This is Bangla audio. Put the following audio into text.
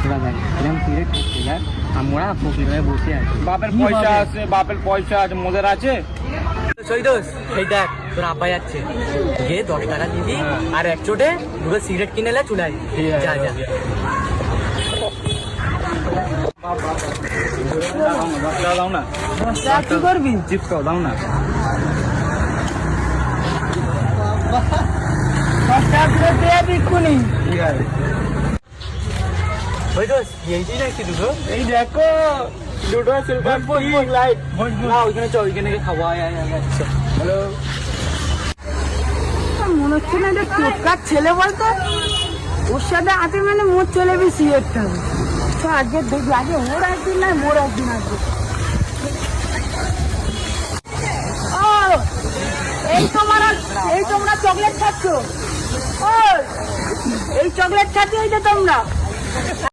তোরা দেখ এরকম সিগারেট খাচ্ছে দেখ আমরা ফকির হয়ে বসে আছি। বাপের পয়সা আছে, বাপের পয়সা আছে, মোদের আছে। সৈদোস এই দেখ তোর আব্বা যাচ্ছে, গিয়ে 10 টাকা দিবি আর এক চোটে দুটো সিগারেট কিনে এলে চুলাই যা যা। দাও না, কি করবি? চিপস দাও না। সৈদোস এইটাই নাকি দুটো? এই দেখো দুটো সিলভার লাইট। না ওইখানে চ, ওইখানে গিয়ে খাবো। আয় আয় আয় আচ্ছা। হ্যালো, মনে হচ্ছে না যে টোটকার ছেলে বলতো, ওর সাথে হাতে মানে মোট চলে বি সিগারেটটা। তো আজকে দেখবি, আগে ওর একদিন নাই মোর একদিন আসবে। ও এই তোমরা চকলেট খাচ্ছ? ও এই চকলেট খাচ্ছ এই যে তোমরা?